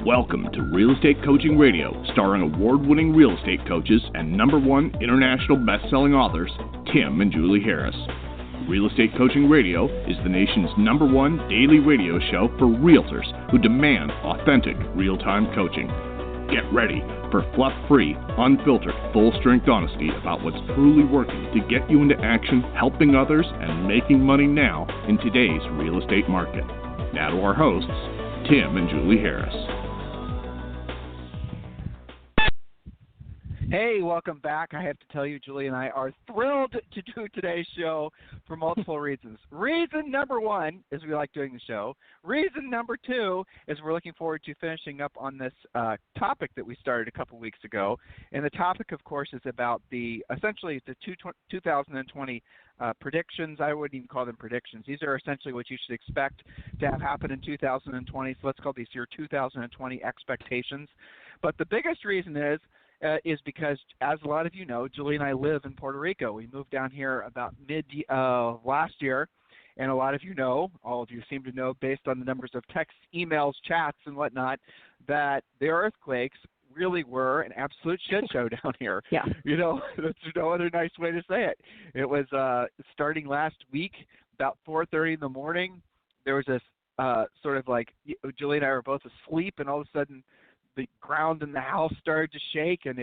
Welcome to Real Estate Coaching Radio, starring award-winning real estate coaches and #1 international best-selling authors, Tim and Julie Harris. Real Estate Coaching Radio is the nation's #1 daily radio show for realtors who demand authentic, real-time coaching. Get ready for fluff-free, unfiltered, full-strength honesty about what's truly working to get you into action, helping others, and making money now in today's real estate market. Now to our hosts, Tim and Julie Harris. Hey, welcome back. I have to tell you, Julie and I are thrilled to do today's show for multiple reasons. Reason number one is we like doing the show. Reason number two is we're looking forward to finishing up on this topic that we started a couple weeks ago. And the topic, of course, is about essentially the 2020 predictions. I wouldn't even call them predictions. These are essentially what you should expect to have happen in 2020. So let's call these your 2020 expectations. But the biggest reason is because, as a lot of you know, Julie and I live in Puerto Rico. We moved down here about mid last year, and a lot of you know, all of you seem to know, based on the numbers of texts, emails, chats, and whatnot, that the earthquakes really were an absolute shit show down here. Yeah. You know, there's no other nice way to say it. It was starting last week, about 4:30 in the morning. There was this sort of like, Julie and I were both asleep, and all of a sudden, the ground in the house started to shake, and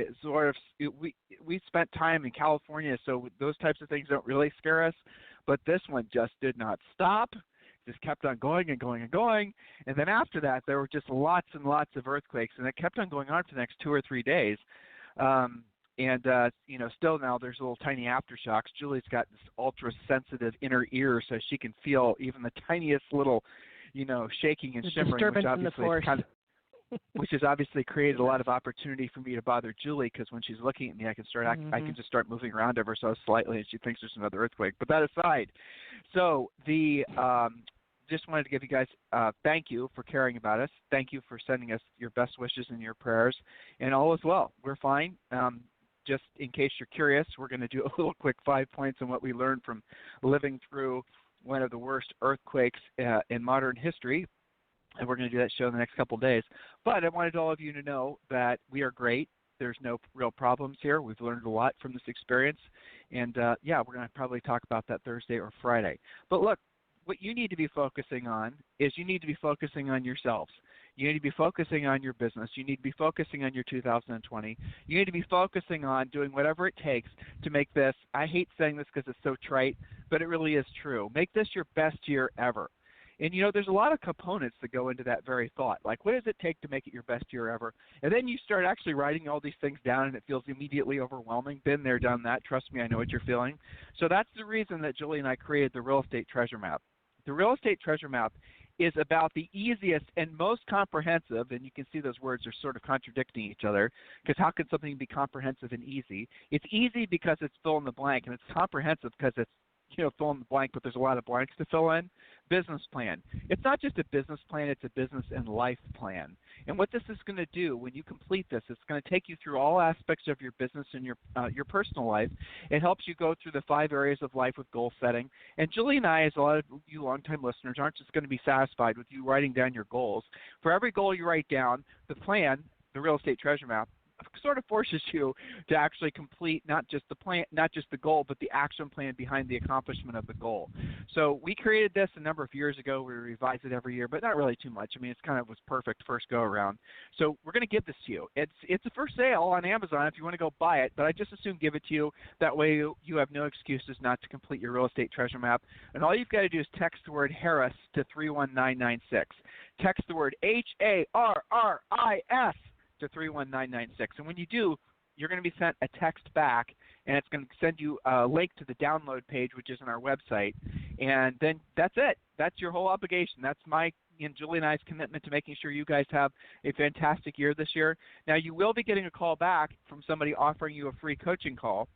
we spent time in California, so those types of things don't really scare us. But this one just did not stop; just kept on going and going and going. And then after that, there were just lots and lots of earthquakes, and it kept on going on for the next 2 or 3 days. Still now there's little tiny aftershocks. Julie's got this ultra-sensitive inner ear, so she can feel even the tiniest little, shaking and shimmering, disturbance in the force. Which has obviously created a lot of opportunity for me to bother Julie, because when she's looking at me, I can just start moving around ever so slightly, and she thinks there's another earthquake. But that aside, so just wanted to give you guys thank you for caring about us. Thank you for sending us your best wishes and your prayers, and all is well. We're fine. Just in case you're curious, we're going to do a little quick 5 points on what we learned from living through one of the worst earthquakes in modern history. And we're going to do that show in the next couple of days. But I wanted all of you to know that we are great. There's no real problems here. We've learned a lot from this experience. And, we're going to probably talk about that Thursday or Friday. But look, what you need to be focusing on is you need to be focusing on yourselves. You need to be focusing on your business. You need to be focusing on your 2020. You need to be focusing on doing whatever it takes to make this, I hate saying this because it's so trite, but it really is true. Make this your best year ever. And, there's a lot of components that go into that very thought. Like, what does it take to make it your best year ever? And then you start actually writing all these things down, and it feels immediately overwhelming. Been there, done that. Trust me, I know what you're feeling. So that's the reason that Julie and I created the Real Estate Treasure Map. The Real Estate Treasure Map is about the easiest and most comprehensive, and you can see those words are sort of contradicting each other, because how can something be comprehensive and easy? It's easy because it's fill in the blank, and it's comprehensive because it's fill in the blank, but there's a lot of blanks to fill in. Business plan. It's not just a business plan, it's a business and life plan. And what this is going to do when you complete this, it's going to take you through all aspects of your business and your personal life. It helps you go through the 5 areas of life with goal setting. And Julie and I, as a lot of you longtime listeners, aren't just going to be satisfied with you writing down your goals. For every goal you write down, the plan, the Real Estate Treasure Map, sort of forces you to actually complete not just the plan, not just the goal, but the action plan behind the accomplishment of the goal. So we created this a number of years ago. We revise it every year, but not really too much. I mean, it's kind of was perfect first go around. So we're going to give this to you. It's for sale on Amazon if you want to go buy it, but I just assume give it to you. That way you have no excuses not to complete your Real Estate Treasure Map. And all you've got to do is text the word Harris to 31996. Text the word HARRIS to 31996. And when you do, you're going to be sent a text back, and it's going to send you a link to the download page, which is on our website. And then that's it. That's your whole obligation. That's my and Julie and I's commitment to making sure you guys have a fantastic year this year. Now, you will be getting a call back from somebody offering you a free coaching call.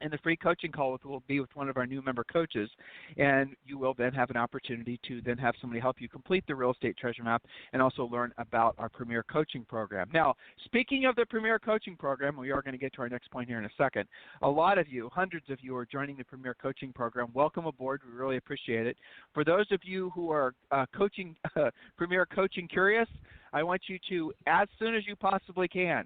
And the free coaching call will be with one of our new member coaches, and you will then have an opportunity to then have somebody help you complete the real estate treasure map and also learn about our Premier Coaching Program. Now, speaking of the Premier Coaching Program, we are going to get to our next point here in a second. A lot of you, hundreds of you, are joining the Premier Coaching Program. Welcome aboard. We really appreciate it. For those of you who are Premier Coaching curious, I want you to, as soon as you possibly can,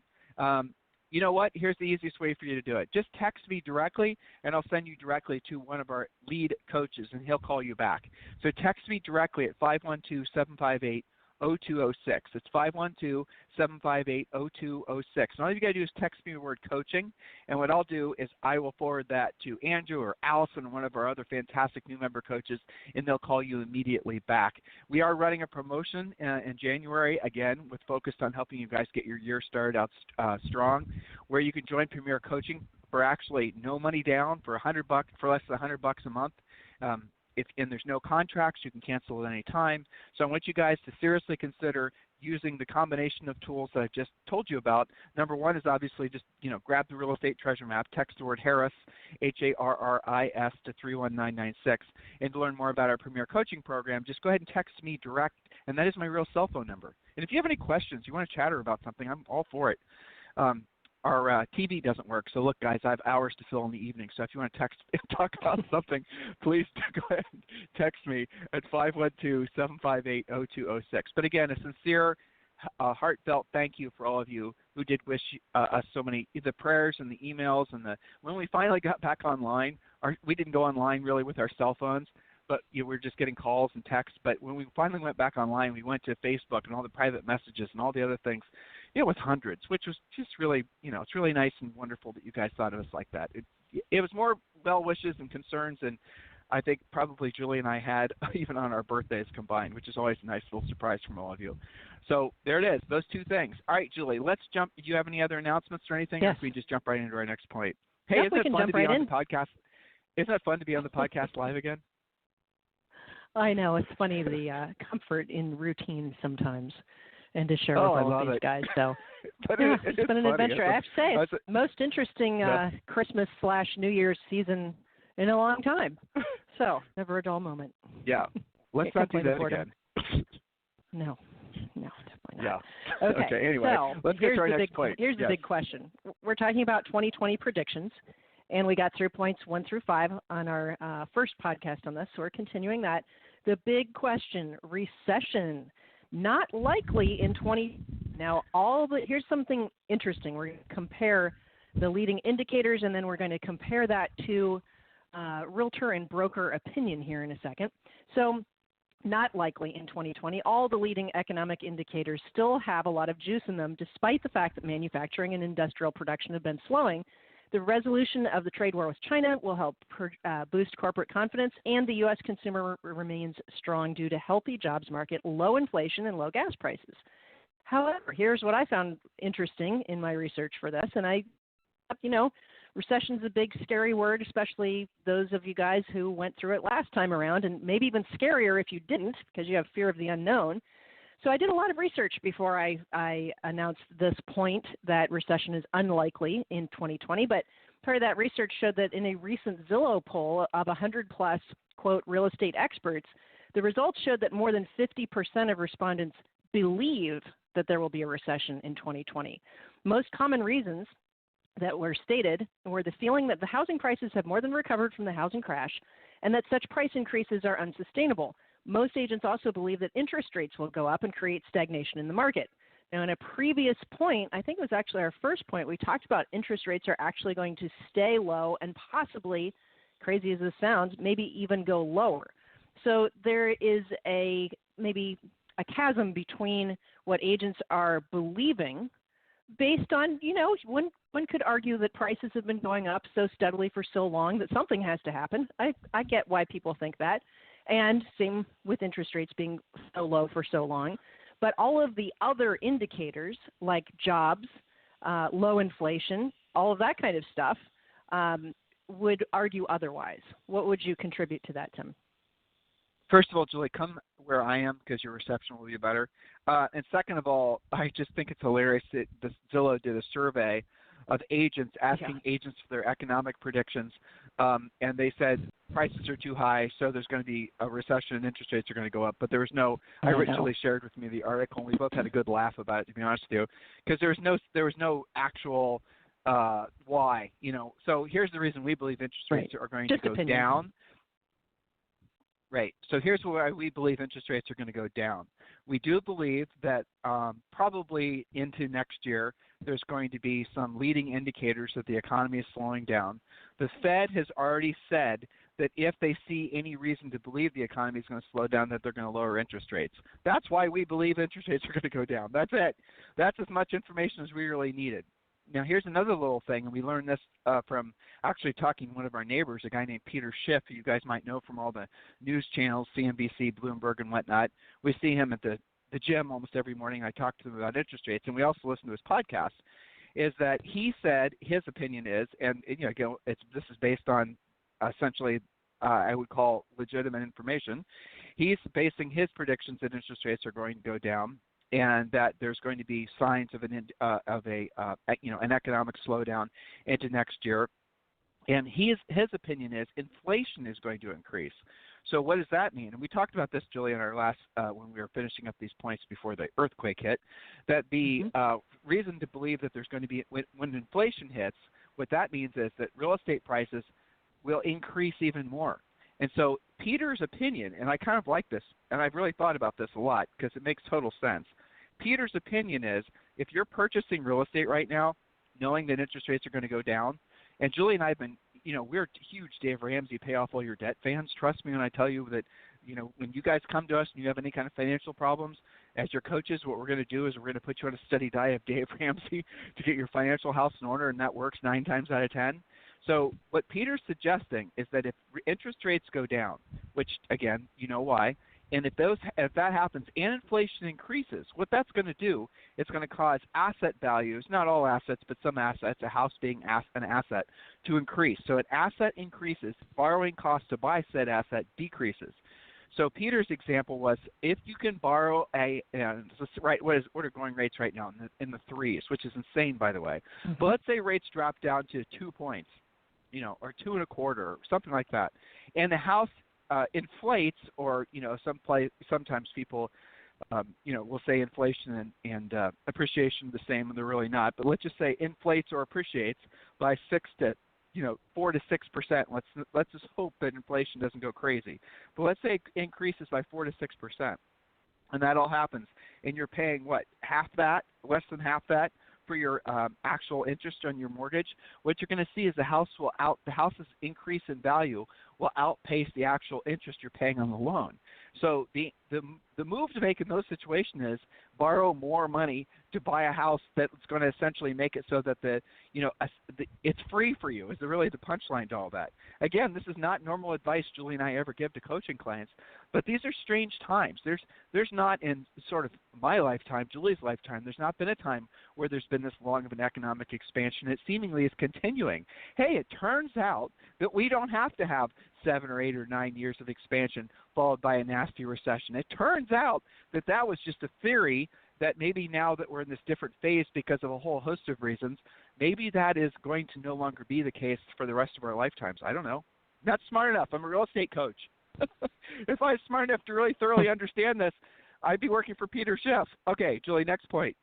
you know what? Here's the easiest way for you to do it. Just text me directly, and I'll send you directly to one of our lead coaches, and he'll call you back. So text me directly at 512-758-0206. It's 512-758-0206. And all you got to do is text me the word coaching, and what I'll do is I will forward that to Andrew or Allison, one of our other fantastic new member coaches, and they'll call you immediately back. We are running a promotion in January, again, with focused on helping you guys get your year started out strong, where you can join Premier Coaching for actually no money down, for $100, for less than $100 a month. And there's no contracts, you can cancel at any time. So I want you guys to seriously consider using the combination of tools that I just told you about. Number one is obviously just, grab the real estate treasure map, text the word Harris, Harris, to 31996. And to learn more about our Premier Coaching Program, just go ahead and text me direct, and that is my real cell phone number. And if you have any questions, you want to chatter about something, I'm all for it. Our TV doesn't work, so look, guys, I have hours to fill in the evening. So if you want to text and talk about something, please go ahead and text me at 512-758-0206. But again, a sincere, heartfelt thank you for all of you who did wish us so many, the prayers and the emails. And when we finally got back online, we didn't go online really with our cell phones, but we were just getting calls and texts. But when we finally went back online, we went to Facebook and all the private messages and all the other things. It was hundreds, which was just really, it's really nice and wonderful that you guys thought of us like that. It was more well wishes and concerns than I think probably Julie and I had even on our birthdays combined, which is always a nice little surprise from all of you. So there it is, those two things. All right, Julie, let's jump. Do you have any other announcements or anything? Yes. Or can we just jump right into our next point? Hey, Yep, isn't it fun to be on in. the podcast? Isn't it fun to be on the podcast live again? I know. It's funny, the comfort in routine sometimes, and to share with all of these guys. So it's been an adventure. I have to say, it's the most interesting Christmas/New Year's season in a long time. So never a dull moment. Yeah. Let's not do that again. No, definitely not. Yeah. Okay. Anyway, so let's get to our next point. Here's the big question. We're talking about 2020 predictions, and we got through points 1 through 5 on our first podcast on this, so we're continuing that. The big question, recession, not likely in 20. Now, here's something interesting. We're going to compare the leading indicators, and then we're going to compare that to realtor and broker opinion here in a second. So not likely in 2020. All the leading economic indicators still have a lot of juice in them, despite the fact that manufacturing and industrial production have been slowing. The resolution of the trade war with China will help boost corporate confidence, and the U.S. consumer remains strong due to healthy jobs market, low inflation, and low gas prices. However, here's what I found interesting in my research for this, and recession is a big, scary word, especially those of you guys who went through it last time around, and maybe even scarier if you didn't because you have fear of the unknown. So I did a lot of research before I announced this point that recession is unlikely in 2020, but part of that research showed that in a recent Zillow poll of 100-plus, quote, real estate experts, the results showed that more than 50% of respondents believe that there will be a recession in 2020. Most common reasons that were stated were the feeling that the housing prices have more than recovered from the housing crash and that such price increases are unsustainable. Most agents also believe that interest rates will go up and create stagnation in the market. Now, in a previous point, I think it was actually our first point, we talked about interest rates are actually going to stay low and possibly, crazy as this sounds, maybe even go lower. So there is maybe a chasm between what agents are believing based on, one could argue that prices have been going up so steadily for so long that something has to happen. I get why people think that. And same with interest rates being so low for so long. But all of the other indicators like jobs, low inflation, all of that kind of stuff would argue otherwise. What would you contribute to that, Tim? First of all, Julie, come where I am because your reception will be better. And second of all, I just think it's hilarious that Zillow did a survey of agents asking agents for their economic predictions, and they said prices are too high, so there's going to be a recession and interest rates are going to go up. But there was no. Julie shared with me the article, and we both had a good laugh about it, to be honest with you, because there was no actual why. So here's the reason we believe interest rates are going to go down. Right. So here's why we believe interest rates are going to go down. We do believe that probably into next year there's going to be some leading indicators that the economy is slowing down. The Fed has already said that if they see any reason to believe the economy is going to slow down, that they're going to lower interest rates. That's why we believe interest rates are going to go down. That's it. That's as much information as we really needed. Now, here's another little thing, and we learned this from actually talking to one of our neighbors, a guy named Peter Schiff, who you guys might know from all the news channels, CNBC, Bloomberg, and whatnot. We see him at the gym almost every morning. I talk to him about interest rates, and we also listen to his podcast, is that he said his opinion is, and this is based on essentially I would call legitimate information. He's basing his predictions that interest rates are going to go down, and that there's going to be signs of an economic slowdown into next year. And his opinion is inflation is going to increase. So what does that mean? And we talked about this, Julie, in our last when we were finishing up these points before the earthquake hit, that the reason to believe that there's going to be when inflation hits, what that means is that real estate prices will increase even more. And so Peter's opinion, and I kind of like this, and I've really thought about this a lot because it makes total sense. Peter's opinion is if you're purchasing real estate right now, knowing that interest rates are going to go down, and Julie and I have been, we're huge Dave Ramsey pay off all your debt fans. Trust me when I tell you that, when you guys come to us and you have any kind of financial problems, as your coaches, what we're going to do is we're going to put you on a steady diet of Dave Ramsey to get your financial house in order, and that works 9 times out of 10. So what Peter's suggesting is that if interest rates go down, which, again, you know why, and if that happens and inflation increases, what that's going to do, it's going to cause asset values, not all assets, but some assets, a house being an asset, to increase. So an asset increases, borrowing cost to buy said asset decreases. So Peter's example was if you can borrow what are going rates right now in the 3s, which is insane, by the way. But let's say rates drop down to 2 points, or 2.25, or something like that, and the house inflates, or sometimes people will say inflation and appreciation the same, and they're really not. But let's just say inflates or appreciates by 4 to 6%. Let's just hope that inflation doesn't go crazy. But let's say it increases by 4 to 6%, and that all happens, and you're paying half that, less than half that for your actual interest on your mortgage. What you're going to see is the house's increase in value will outpace the actual interest you're paying on the loan. So the move to make in those situations is borrow more money to buy a house that's going to essentially make it so that it's free for you is really the punchline to all that. Again, this is not normal advice Julie and I ever give to coaching clients, but these are strange times. There's not in sort of my lifetime, Julie's lifetime, there's not been a time where there's been this long of an economic expansion. It seemingly is continuing. Hey, it turns out that we don't have to have 7 or 8 or 9 years of expansion followed by a nasty recession. It turns out that was just a theory that maybe now that we're in this different phase because of a whole host of reasons, maybe that is going to no longer be the case for the rest of our lifetimes. I don't know. Not smart enough. I'm a real estate coach. If I was smart enough to really thoroughly understand this, I'd be working for Peter Schiff. Okay, Julie, next point.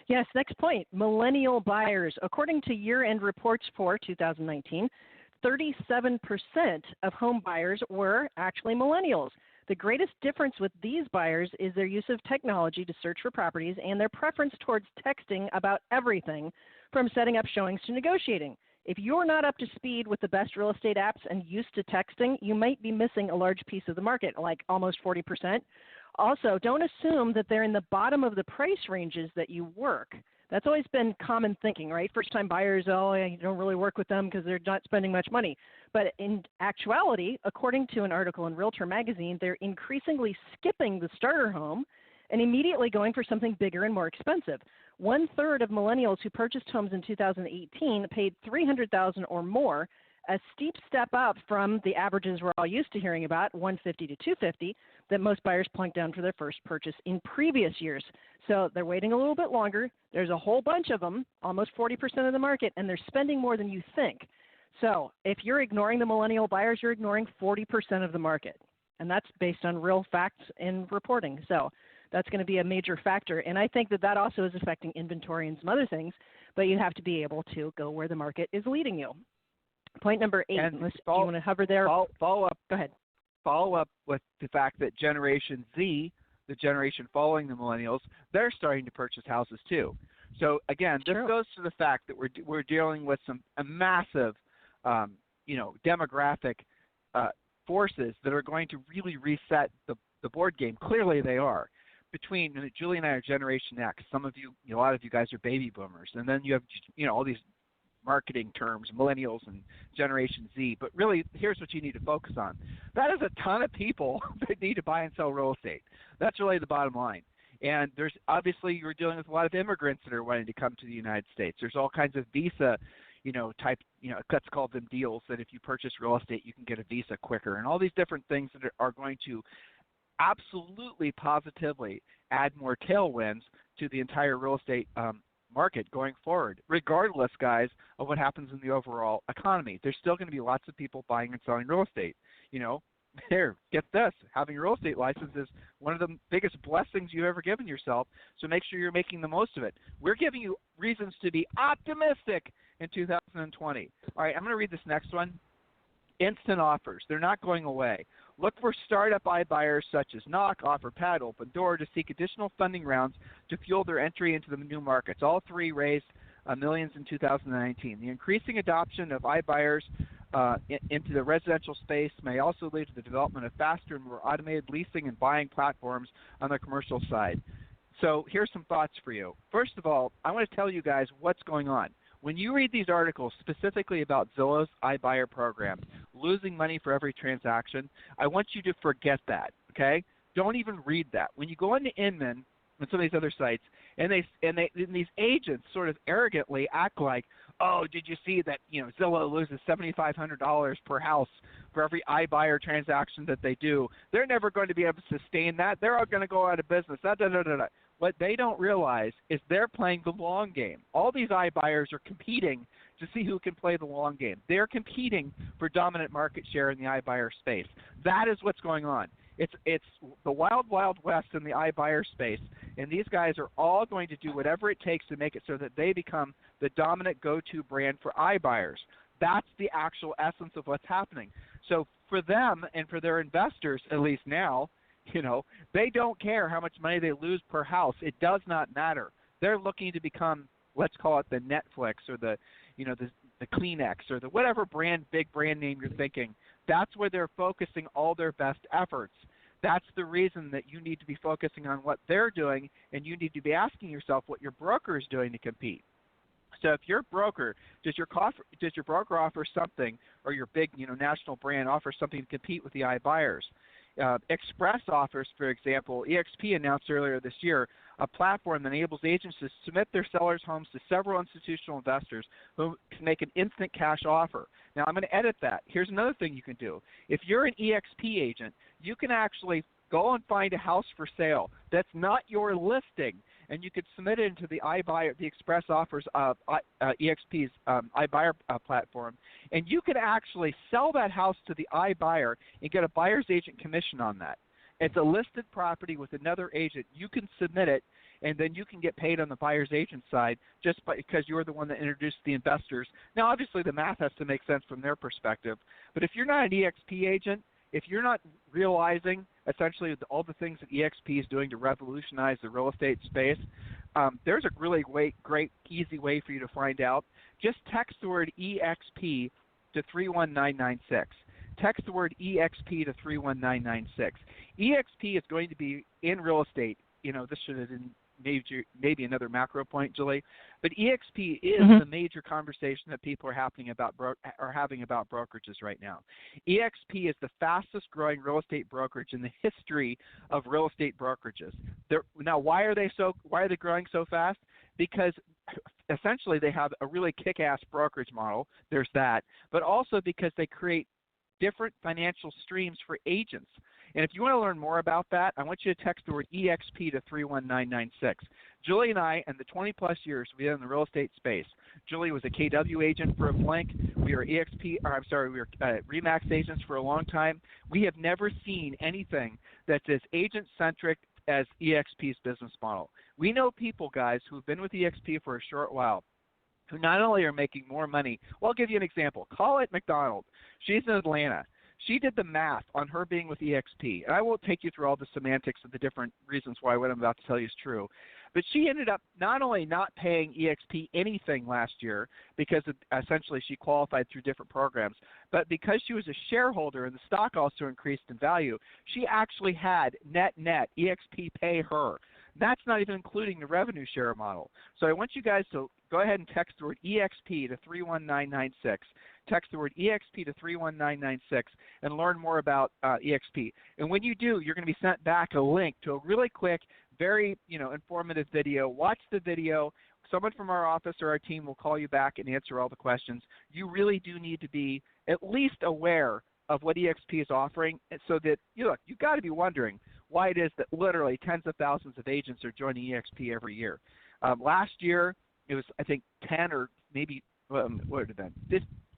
Yes, next point. Millennial buyers. According to year-end reports for 2019, 37% of home buyers were actually millennials. The greatest difference with these buyers is their use of technology to search for properties and their preference towards texting about everything from setting up showings to negotiating. If you're not up to speed with the best real estate apps and used to texting, you might be missing a large piece of the market, like almost 40%. Also, don't assume that they're in the bottom of the price ranges that you work. That's always been common thinking, right? First-time buyers, you don't really work with them because they're not spending much money. But in actuality, according to an article in Realtor Magazine, they're increasingly skipping the starter home and immediately going for something bigger and more expensive. 1/3 of millennials who purchased homes in 2018 paid $300,000 or more a steep step up from the averages we're all used to hearing about, 150 to 250, that most buyers plunk down for their first purchase in previous years. So they're waiting a little bit longer. There's a whole bunch of them, almost 40% of the market, and they're spending more than you think. So if you're ignoring the millennial buyers, you're ignoring 40% of the market. And that's based on real facts and reporting. So that's going to be a major factor. And I think that also is affecting inventory and some other things, but you have to be able to go where the market is leading you. Point number 8, do you want to hover there? Follow up. Go ahead. Follow up with the fact that Generation Z, the generation following the millennials, they're starting to purchase houses too. So again, this goes to the fact that we're dealing with a massive, demographic forces that are going to really reset the board game. Clearly, they are. Between Julie and I are Generation X. Some of you, a lot of you guys are baby boomers, and then you have all these marketing terms, millennials and Generation Z. But really, here's what you need to focus on. That is a ton of people that need to buy and sell real estate. That's really the bottom line. And there's obviously you're dealing with a lot of immigrants that are wanting to come to the United States. There's all kinds of visa, type, let's call them deals that if you purchase real estate, you can get a visa quicker, and all these different things that are going to absolutely positively add more tailwinds to the entire real estate market going forward, regardless, guys, of what happens in the overall economy. There's still going to be lots of people buying and selling real estate. Here, get this. Having a real estate license is one of the biggest blessings you've ever given yourself, so make sure you're making the most of it. We're giving you reasons to be optimistic in 2020. All right, I'm going to read this next one. Instant offers. They're not going away. Look for startup iBuyers such as Knock, OfferPad, Opendoor to seek additional funding rounds to fuel their entry into the new markets. All three raised millions in 2019. The increasing adoption of iBuyers into the residential space may also lead to the development of faster and more automated leasing and buying platforms on the commercial side. So here's some thoughts for you. First of all, I want to tell you guys what's going on. When you read these articles specifically about Zillow's iBuyer program, losing money for every transaction, I want you to forget that, okay? Don't even read that. When you go into Inman and some of these other sites, and these agents sort of arrogantly act like, oh, did you see that Zillow loses $7,500 per house for every iBuyer transaction that they do? They're never going to be able to sustain that. They're all going to go out of business. What they don't realize is they're playing the long game. All these iBuyers are competing to see who can play the long game. They're competing for dominant market share in the iBuyer space. That is what's going on. It's the wild, wild west in the iBuyer space, and these guys are all going to do whatever it takes to make it so that they become the dominant go-to brand for iBuyers. That's the actual essence of what's happening. So for them and for their investors, at least now, they don't care how much money they lose per house. It does not matter. They're looking to become, let's call it the Netflix or the Kleenex or the whatever big brand name you're thinking. That's where they're focusing all their best efforts. That's the reason that you need to be focusing on what they're doing, and you need to be asking yourself what your broker is doing to compete. So if your broker, does your broker offer something, or your big national brand offers something to compete with the iBuyers? Express offers, for example, EXP announced earlier this year a platform that enables agents to submit their sellers' homes to several institutional investors who can make an instant cash offer. Now, I'm going to edit that. Here's another thing you can do. If you're an EXP agent, you can actually go and find a house for sale that's not your listing, and you could submit it into the iBuyer, the Express Offers of EXP's iBuyer platform, and you could actually sell that house to the iBuyer and get a buyer's agent commission on that. It's a listed property with another agent. You can submit it, and then you can get paid on the buyer's agent side just because you're the one that introduced the investors. Now, obviously, the math has to make sense from their perspective, but if you're not an EXP agent, if you're not realizing essentially all the things that EXP is doing to revolutionize the real estate space, there's a really great, easy way for you to find out. Just text the word EXP to 31996. Text the word EXP to 31996. EXP is going to be in real estate. This should have been maybe another macro point, Julie, but EXP is the major conversation that people are having about brokerages right now. EXP is the fastest growing real estate brokerage in the history of real estate brokerages. Now, why are they growing so fast? Because essentially they have a really kick-ass brokerage model. There's that. But also because they create different financial streams for agents. And if you want to learn more about that, I want you to text the word EXP to 31996. Julie and I, in the 20-plus years we've been in the real estate space, Julie was a KW agent for a blink. We were RE/MAX agents for a long time. We have never seen anything that's as agent-centric as EXP's business model. We know people, guys, who've been with EXP for a short while, who not only are making more money. Well, I'll give you an example. Call it McDonald. She's in Atlanta. She did the math on her being with EXP, and I won't take you through all the semantics of the different reasons why what I'm about to tell you is true. But she ended up not only not paying EXP anything last year because essentially she qualified through different programs, but because she was a shareholder and the stock also increased in value, she actually had net EXP pay her. That's not even including the revenue share model. So I want you guys to go ahead and text the word EXP to 31996. Text the word EXP to 31996 and learn more about EXP. And when you do, you're going to be sent back a link to a really quick, very informative video. Watch the video. Someone from our office or our team will call you back and answer all the questions. You really do need to be at least aware of what EXP is offering, so that you've got to be wondering why it is that literally tens of thousands of agents are joining EXP every year. Last year, it was, I think, 10 or maybe, what would it have been,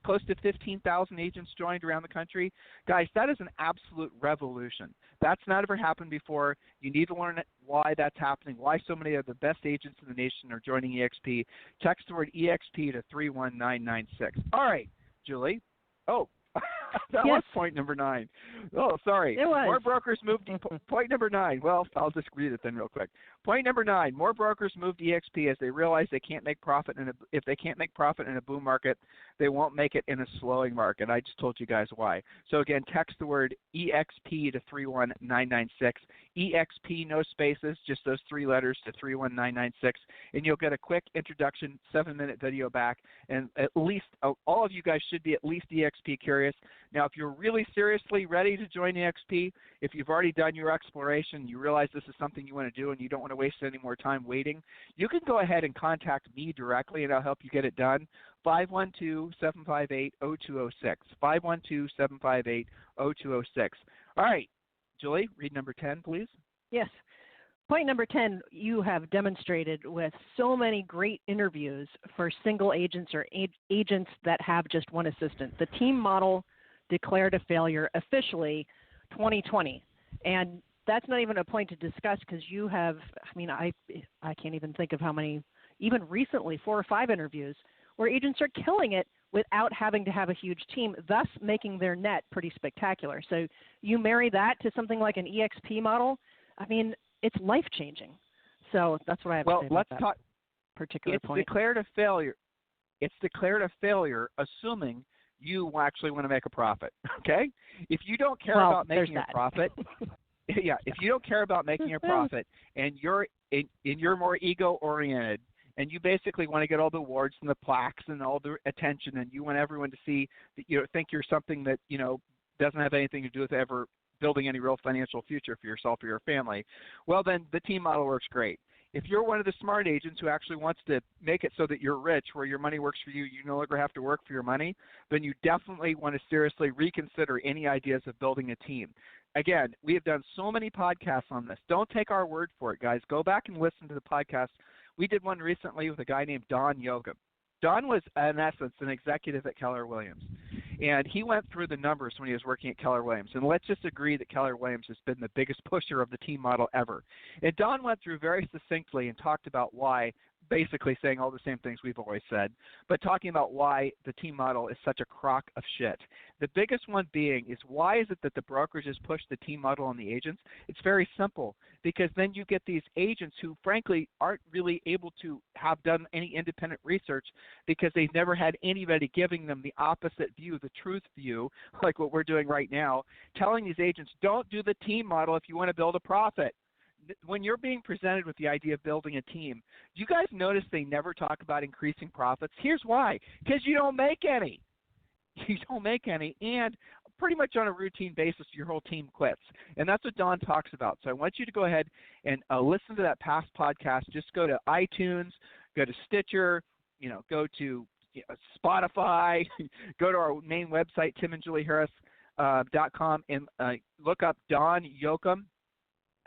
close to 15,000 agents joined around the country. Guys, that is an absolute revolution. That's not ever happened before. You need to learn why that's happening, why so many of the best agents in the nation are joining EXP. Text the word EXP to 31996. All right, Julie. Oh, that was point number 9. Oh, sorry. It was. More brokers moved point number 9. Well, I'll just read it then real quick. Point number 9. More brokers moved EXP as they realize they can't make profit if they can't make profit in a boom market, they won't make it in a slowing market. I just told you guys why. So again, text the word EXP to 31996. EXP, no spaces, just those 3 letters to 31996, and you'll get a quick introduction, 7-minute video back. And at least all of you guys should be at least EXP curious. Now, if you're really seriously ready to join EXP, if you've already done your exploration, you realize this is something you want to do and you don't want to waste any more time waiting, you can go ahead and contact me directly and I'll help you get it done. 512-758-0206. 512-758-0206. All right, Julie, read number 10, please. Yes. Point number 10, you have demonstrated with so many great interviews for single agents or agents that have just one assistant. The team model declared a failure officially 2020. And that's not even a point to discuss because you have, I can't even think of how many, even recently, 4 or 5 interviews where agents are killing it without having to have a huge team, thus making their net pretty spectacular. So you marry that to something like an EXP model, it's life-changing. So that's what I have to say about that particular point. It's declared a failure. It's declared a failure, assuming you actually want to make a profit. Okay? If you don't care about making a profit, if you don't care about making a profit, and you're more ego-oriented, and you basically want to get all the awards and the plaques and all the attention, and you want everyone to see that think you're something that doesn't have anything to do with ever building any real financial future for yourself or your family, well, then the team model works great. If you're one of the smart agents who actually wants to make it so that you're rich, where your money works for you, you no longer have to work for your money, then you definitely want to seriously reconsider any ideas of building a team. Again, we have done so many podcasts on this. Don't take our word for it, guys. Go back and listen to the podcast. We did one recently with a guy named Don Yoga. Don was, in essence, an executive at Keller Williams. And he went through the numbers when he was working at Keller Williams. And let's just agree that Keller Williams has been the biggest pusher of the team model ever. And Don went through very succinctly and talked about why, basically saying all the same things we've always said, but talking about why the team model is such a crock of shit. The biggest one being is, why is it that the brokerages push the team model on the agents? It's very simple, because then you get these agents who frankly aren't really able to have done any independent research because they've never had anybody giving them the opposite view, the truth view, like what we're doing right now, telling these agents, don't do the team model if you want to build a profit. When you're being presented with the idea of building a team, do you guys notice they never talk about increasing profits? Here's why. Because you don't make any. You don't make any, and pretty much on a routine basis, your whole team quits. And that's what Don talks about. So I want you to go ahead and listen to that past podcast. Just go to iTunes, go to Stitcher, go to Spotify, go to our main website, timandjulieharris.com, and look up Don Yoakum,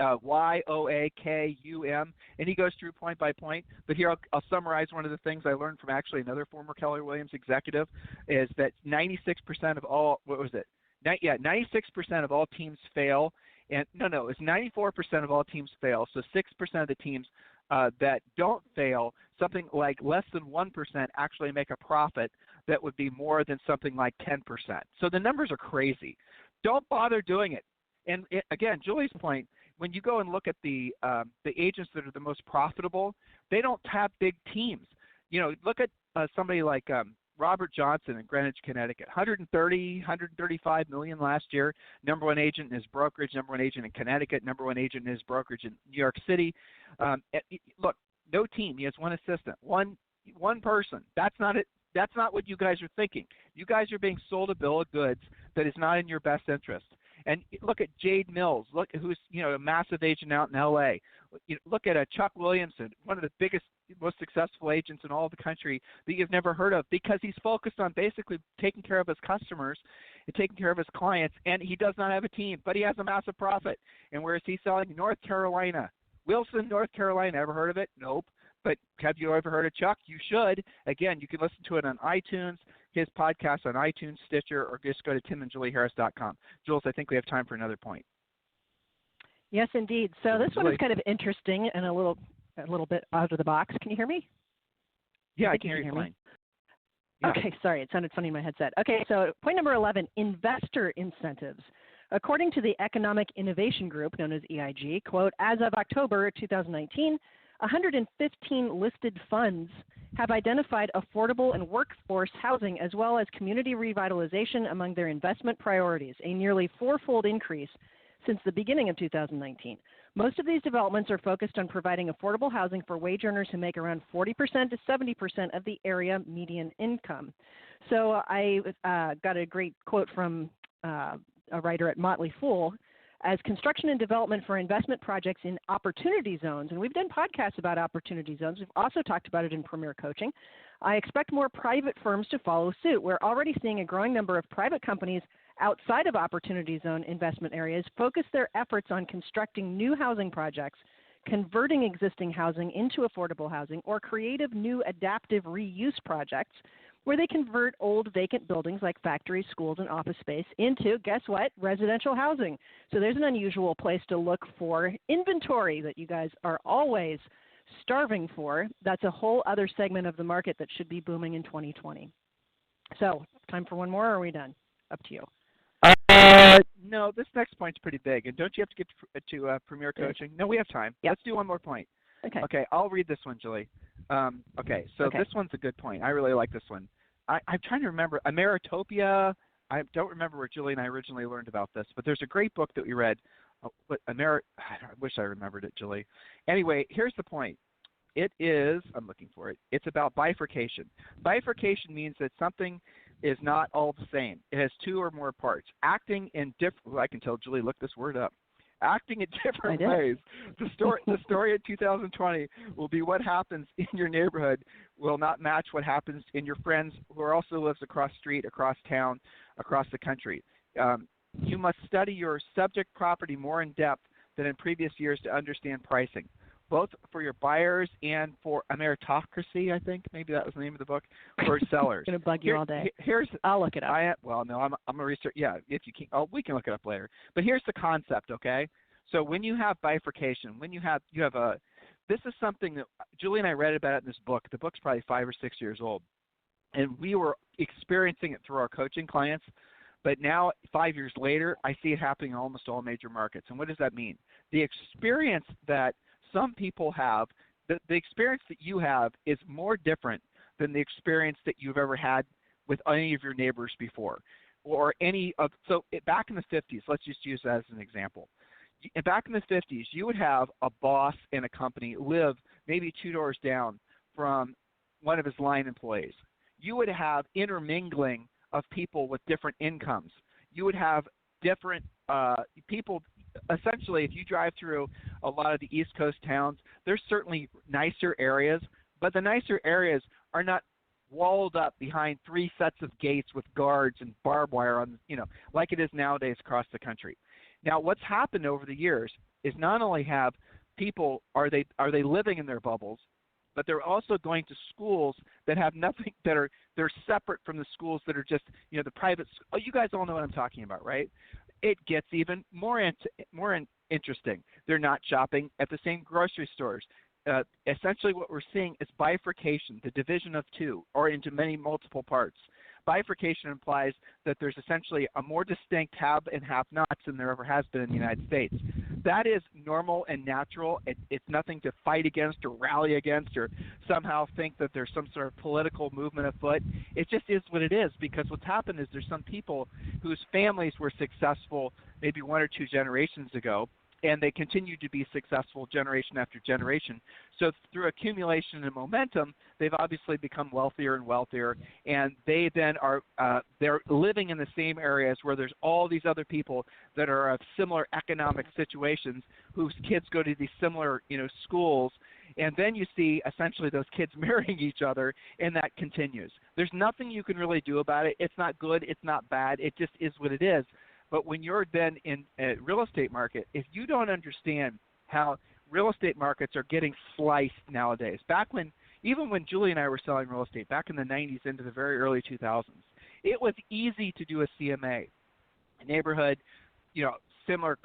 Yoakum, and he goes through point by point. But here I'll summarize one of the things I learned from actually another former Keller Williams executive is that 96% of all, 96% of all teams fail. And no, it's 94% of all teams fail. So 6% of the teams that don't fail, something like less than 1% actually make a profit that would be more than something like 10%. So the numbers are crazy. Don't bother doing it. And again, Julie's point, when you go and look at the agents that are the most profitable, they don't have big teams. Look at somebody like Robert Johnson in Greenwich, Connecticut, 135 million last year. Number one agent in his brokerage, number one agent in Connecticut, number one agent in his brokerage in New York City. Look, no team. He has one assistant, one person. That's not it. That's not what you guys are thinking. You guys are being sold a bill of goods that is not in your best interest. And look at Jade Mills. Look at who's a massive agent out in L.A. Look at Chuck Williamson, one of the biggest, most successful agents in all of the country that you've never heard of, because he's focused on basically taking care of his customers and taking care of his clients, and he does not have a team, but he has a massive profit. And where is he selling? North Carolina. Wilson, North Carolina. Ever heard of it? Nope. But have you ever heard of Chuck? You should. Again, you can listen to it on iTunes, his podcast on iTunes, Stitcher, or just go to timandjulieharris.com. Jules, I think we have time for another point. Yes, indeed. So this one is kind of interesting and a little bit out of the box. Can you hear me? Yeah, I can hear you fine. Yeah. Okay, sorry. It sounded funny in my headset. Okay, so point number 11, investor incentives. According to the Economic Innovation Group, known as EIG, quote, as of October 2019, 115 listed funds have identified affordable and workforce housing as well as community revitalization among their investment priorities, a nearly fourfold increase since the beginning of 2019. Most of these developments are focused on providing affordable housing for wage earners who make around 40% to 70% of the area median income. So I got a great quote from a writer at Motley Fool. As construction and development for investment projects in opportunity zones, and we've done podcasts about opportunity zones. We've also talked about it in Premier Coaching. I expect more private firms to follow suit. We're already seeing a growing number of private companies outside of opportunity zone investment areas focus their efforts on constructing new housing projects, converting existing housing into affordable housing, or creative new adaptive reuse projects where they convert old vacant buildings like factories, schools, and office space into, guess what, residential housing. So there's an unusual place to look for inventory that you guys are always starving for. That's a whole other segment of the market that should be booming in 2020. So time for one more, or are we done? Up to you. No, this next point's pretty big. And don't you have to get to Premier Coaching? No, we have time. Yep. Let's do one more point. Okay, I'll read this one, Julie. This one's a good point. I really like this one. I'm trying to remember. Ameritopia. I don't remember where Julie and I originally learned about this, but there's a great book that we read. I wish I remembered it, Julie. Anyway, here's the point. It is, I'm looking for it. It's about bifurcation. Bifurcation means that something is not all the same. It has two or more parts. Acting in different, I can tell Julie, look this word up. Acting in different ways. The story in 2020 will be what happens in your neighborhood will not match what happens in your friends who also lives across the street, across town, across the country. You must study your subject property more in depth than in previous years to understand pricing, both for your buyers and for a meritocracy, I think. Maybe that was the name of the book, for sellers. It's going to bug you all day. I'll look it up. I'm a research. Yeah, if you can, we can look it up later. But here's the concept, okay? So when you have bifurcation, when you have this is something that Julie and I read about it in this book. The book's probably 5 or 6 years old. And we were experiencing it through our coaching clients. But now, 5 years later, I see it happening in almost all major markets. And what does that mean? The experience that some people have, the experience that you have is more different than the experience that you've ever had with any of your neighbors before. Or back in the 50s, let's just use that as an example. Back in the 50s, you would have a boss in a company live maybe 2 doors down from one of his line employees. You would have intermingling of people with different incomes. You would have different people. Essentially, if you drive through a lot of the East Coast towns, there's certainly nicer areas, but the nicer areas are not walled up behind 3 sets of gates with guards and barbed wire on, like it is nowadays across the country. Now, what's happened over the years is not only have people are they living in their bubbles, but they're also going to schools that have nothing, they're separate from the schools that are just the private. Oh, you guys all know what I'm talking about, right? It gets even more interesting. They're not shopping at the same grocery stores. Essentially what we're seeing is bifurcation, the division of two, or into many multiple parts. Bifurcation implies that there's essentially a more distinct have and have-nots than there ever has been in the United States. That is normal and natural. It's nothing to fight against or rally against or somehow think that there's some sort of political movement afoot. It just is what it is, because what's happened is there's some people whose families were successful maybe 1 or 2 generations ago, and they continue to be successful generation after generation. So through accumulation and momentum, they've obviously become wealthier and wealthier, and they then are they're living in the same areas where there's all these other people that are of similar economic situations whose kids go to these similar schools, and then you see essentially those kids marrying each other, and that continues. There's nothing you can really do about it. It's not good. It's not bad. It just is what it is. But when you're then in a real estate market, if you don't understand how real estate markets are getting sliced nowadays, even when Julie and I were selling real estate back in the 90s into the very early 2000s, it was easy to do a CMA, a neighborhood, similar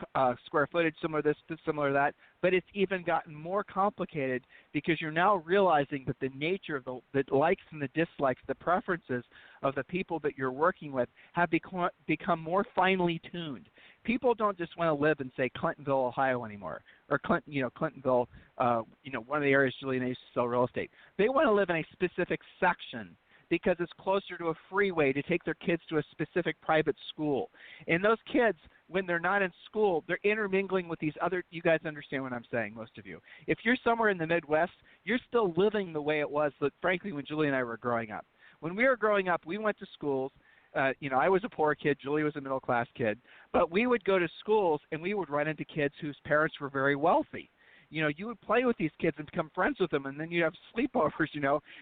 square footage, similar this, similar that, but it's even gotten more complicated because you're now realizing that the nature of the likes and the dislikes, the preferences of the people that you're working with have become more finely tuned. People don't just want to live in, say, Clintonville, Ohio anymore, or Clintonville, one of the areas Julie and I used to sell real estate. They want to live in a specific section because it's closer to a freeway to take their kids to a specific private school. And those kids, when they're not in school, they're intermingling with these other – you guys understand what I'm saying, most of you. If you're somewhere in the Midwest, you're still living the way it was, frankly, when Julie and I were growing up. When we were growing up, we went to schools. I was a poor kid. Julie was a middle-class kid. But we would go to schools, and we would run into kids whose parents were very wealthy. You would play with these kids and become friends with them, and then you'd have sleepovers,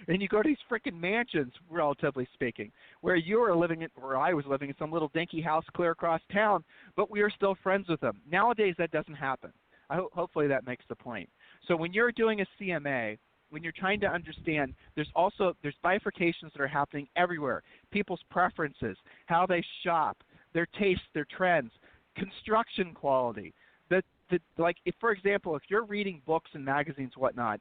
and you go to these freaking mansions, relatively speaking, where I was living in some little dinky house clear across town, but we were still friends with them. Nowadays, that doesn't happen. Hopefully that makes the point. So when you're doing a CMA, when you're trying to understand, there's bifurcations that are happening everywhere. People's preferences, how they shop, their tastes, their trends, construction quality. For example, if you're reading books and magazines, whatnot,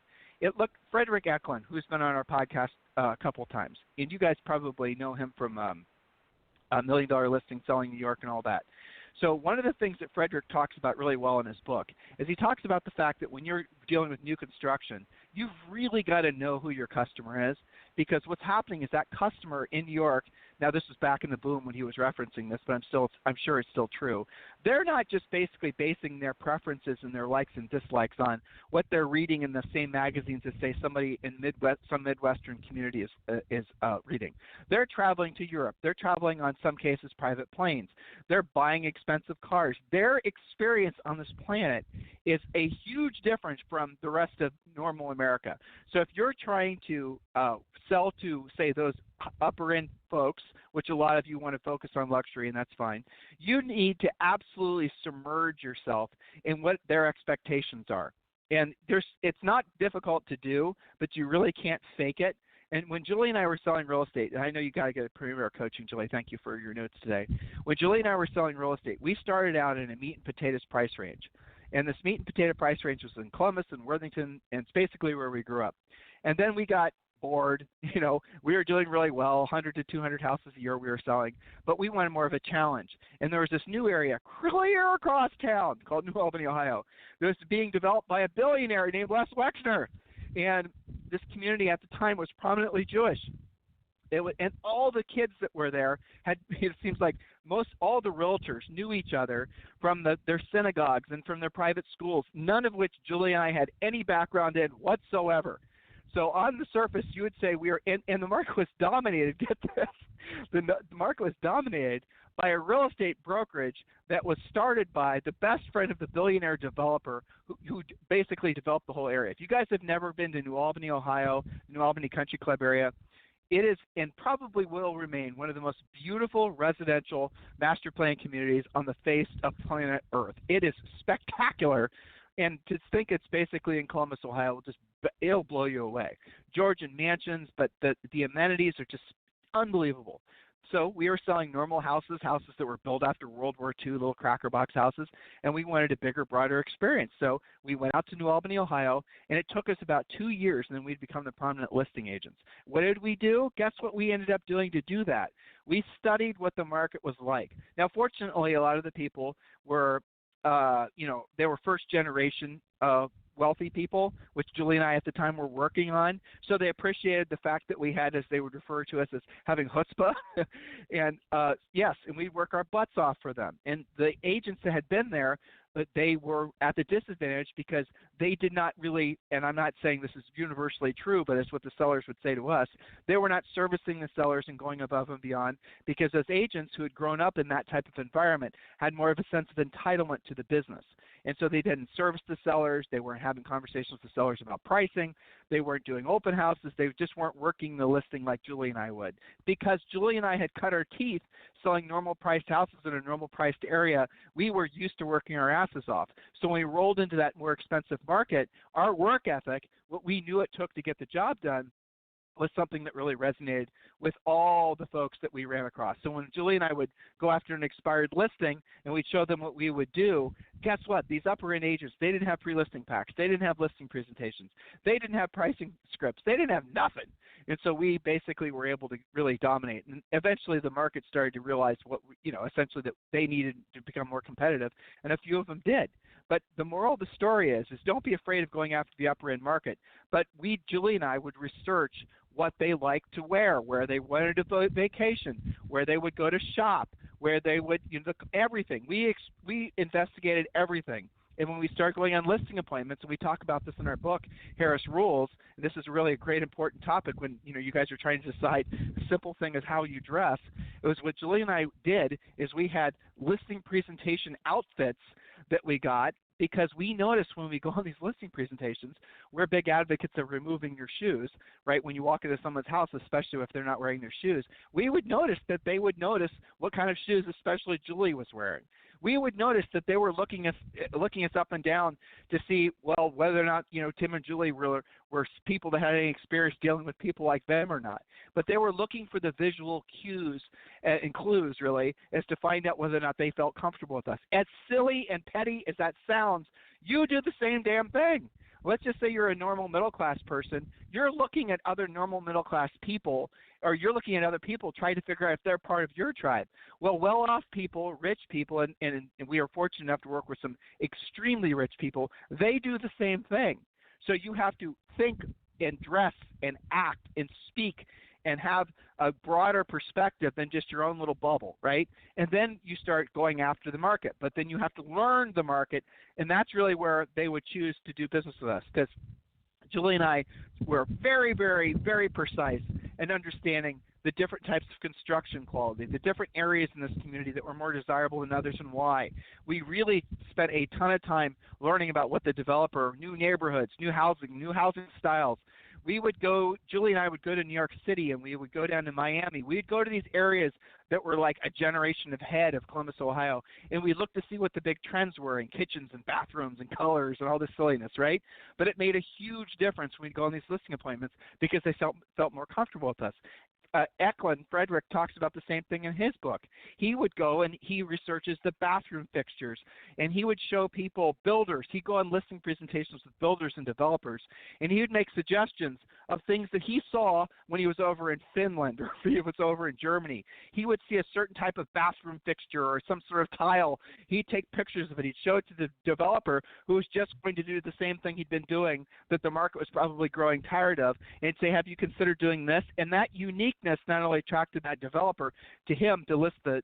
Frederick Eklund, who's been on our podcast a couple of times, and you guys probably know him from $1 Million Listing, Selling New York, and all that. So one of the things that Frederick talks about really well in his book is he talks about the fact that when you're dealing with new construction, you've really got to know who your customer is, because what's happening is that customer in New York, now this was back in the boom when he was referencing this, but I'm sure it's still true. They're not just basically basing their preferences and their likes and dislikes on what they're reading in the same magazines as, say, somebody in some Midwestern community is reading. They're traveling to Europe. They're traveling on some cases private planes. They're buying expensive cars. Their experience on this planet is a huge difference from the rest of normal America. So if you're trying to sell to, say, those upper-end folks, which a lot of you want to focus on luxury, and that's fine, you need to absolutely submerge yourself in what their expectations are. And it's not difficult to do, but you really can't fake it. And when Julie and I were selling real estate, and I know you got to get a premier coaching, Julie. Thank you for your notes today. When Julie and I were selling real estate, we started out in a meat and potatoes price range. And this meat and potato price range was in Columbus and Worthington, and it's basically where we grew up. And then we got bored. We were doing really well, 100 to 200 houses a year we were selling, but we wanted more of a challenge. And there was this new area clear across town called New Albany, Ohio. It was being developed by a billionaire named Les Wexner. And this community at the time was prominently Jewish. And all the kids that were there it seems like all the realtors knew each other from their synagogues and from their private schools, none of which Julie and I had any background in whatsoever. So on the surface, you would say we are, and the market was dominated. Get this, the market was dominated by a real estate brokerage that was started by the best friend of the billionaire developer who basically developed the whole area. If you guys have never been to New Albany, Ohio, New Albany Country Club area, it is and probably will remain one of the most beautiful residential master plan communities on the face of planet Earth. It is spectacular, and to think it's basically in Columbus, Ohio, it'll blow you away. Georgian mansions, but the amenities are just unbelievable. So we were selling normal houses that were built after World War II, little cracker box houses, and we wanted a bigger, broader experience. So we went out to New Albany, Ohio, and it took us about 2 years, and then we'd become the prominent listing agents. What did we do? Guess what we ended up doing to do that? We studied what the market was like. Now, fortunately, a lot of the people were, they were first generation wealthy people, which Julie and I at the time were working on. So they appreciated the fact that we had, as they would refer to us, as having chutzpah. And yes, and we'd work our butts off for them. And the agents that had been there, but they were at the disadvantage because they did not really, and I'm not saying this is universally true, but it's what the sellers would say to us, they were not servicing the sellers and going above and beyond, because those agents who had grown up in that type of environment had more of a sense of entitlement to the business. And so they didn't service the sellers. They weren't having conversations with the sellers about pricing. They weren't doing open houses. They just weren't working the listing like Julie and I would. Because Julie and I had cut our teeth selling normal priced houses in a normal priced area, we were used to working our asses off. So when we rolled into that more expensive market, our work ethic, what we knew it took to get the job done, was something that really resonated with all the folks that we ran across. So when Julie and I would go after an expired listing and we'd show them what we would do, guess what? These upper-end agents, they didn't have pre-listing packs. They didn't have listing presentations. They didn't have pricing scripts. They didn't have nothing. And so we basically were able to really dominate. And eventually the market started to realize what, essentially that they needed to become more competitive, and a few of them did. But the moral of the story is don't be afraid of going after the upper-end market. But Julie and I would research what they liked to wear, where they wanted to vacation, where they would go to shop, where they would, everything. We investigated everything. And when we start going on listing appointments, and we talk about this in our book, Harris Rules, and this is really a great important topic when you guys are trying to decide a simple thing as how you dress. It was what Julie and I did is we had listing presentation outfits that we got, because we noticed when we go on these listing presentations, we're big advocates of removing your shoes, right? When you walk into someone's house, especially if they're not wearing their shoes, we would notice that they would notice what kind of shoes especially Julie was wearing. We would notice that they were looking us up and down to see, well, whether or not, Tim and Julie were people that had any experience dealing with people like them or not. But they were looking for the visual cues and clues, really, as to find out whether or not they felt comfortable with us. As silly and petty as that sounds, you do the same damn thing. Let's just say you're a normal middle-class person. You're looking at other normal middle-class people, or you're looking at other people trying to figure out if they're part of your tribe. Well, well-off people, rich people, and we are fortunate enough to work with some extremely rich people, they do the same thing. So you have to think and dress and act and speak and have a broader perspective than just your own little bubble, right? And then you start going after the market. But then you have to learn the market, and that's really where they would choose to do business with us, because Julie and I were very, very, very precise in understanding the different types of construction quality, the different areas in this community that were more desirable than others, and why. We really spent a ton of time learning about what the developer, new neighborhoods, new housing styles. Julie and I would go to New York City, and we would go down to Miami. We'd go to these areas that were like a generation ahead of Columbus, Ohio, and we looked to see what the big trends were in kitchens and bathrooms and colors and all this silliness, right? But it made a huge difference when we'd go on these listing appointments because they felt more comfortable with us. Eklund, Frederick, talks about the same thing in his book. He would go and he researches the bathroom fixtures, and he would show people, builders. He'd go on listing presentations with builders and developers, and he would make suggestions of things that he saw when he was over in Finland or if he was over in Germany. He would see a certain type of bathroom fixture or some sort of tile. He'd take pictures of it. He'd show it to the developer who was just going to do the same thing he'd been doing that the market was probably growing tired of, and say, have you considered doing this? And that uniqueness not only attracted that developer to him to list the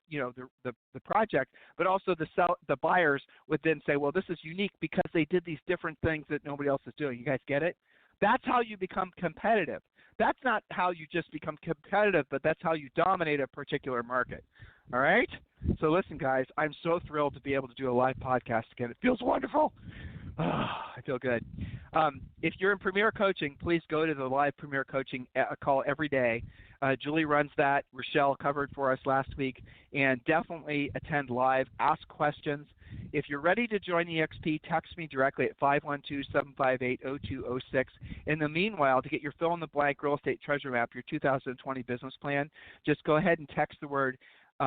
project, but also the buyers would then say, well, this is unique because they did these different things that nobody else is doing. You guys get it? That's how you become competitive. That's not how you just become competitive, but that's how you dominate a particular market. All right? So listen, guys, I'm so thrilled to be able to do a live podcast again. It feels wonderful. I feel good. If you're in Premier Coaching, please go to the live Premier Coaching call every day. Julie runs that. Rochelle covered for us last week. And definitely attend live. Ask questions. If you're ready to join EXP, text me directly at 512-758-0206. In the meanwhile, to get your fill-in-the-blank real estate treasure map, your 2020 business plan, just go ahead and text the word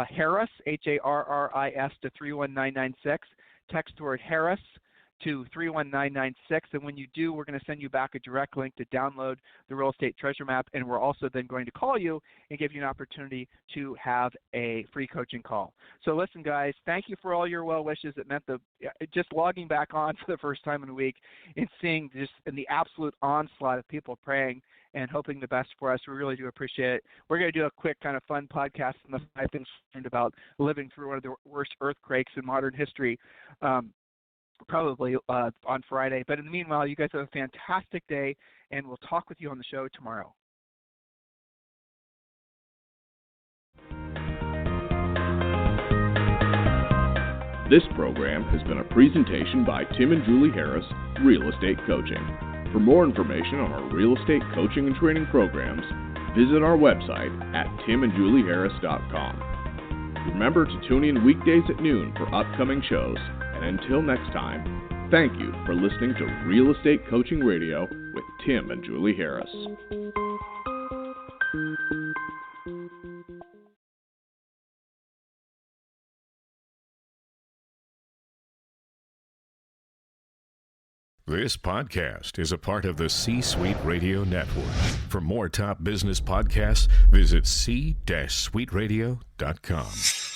Harris, Harris, to 31996. Text the word Harris to 31996, and when you do, we're going to send you back a direct link to download the real estate treasure map, and we're also then going to call you and give you an opportunity to have a free coaching call. So listen, guys, thank you for all your well wishes. It meant just logging back on for the first time in a week and seeing just in the absolute onslaught of people praying and hoping the best for us. We really do appreciate it. We're going to do a quick kind of fun podcast on the 5 things learned about living through one of the worst earthquakes in modern history. Probably on Friday. But in the meanwhile, you guys have a fantastic day, and we'll talk with you on the show tomorrow. This program has been a presentation by Tim and Julie Harris, Real Estate Coaching. For more information on our real estate coaching and training programs, visit our website at timandjulieharris.com. Remember to tune in weekdays at noon for upcoming shows. And until next time, thank you for listening to Real Estate Coaching Radio with Tim and Julie Harris. This podcast is a part of the C-Suite Radio Network. For more top business podcasts, visit c-suiteradio.com.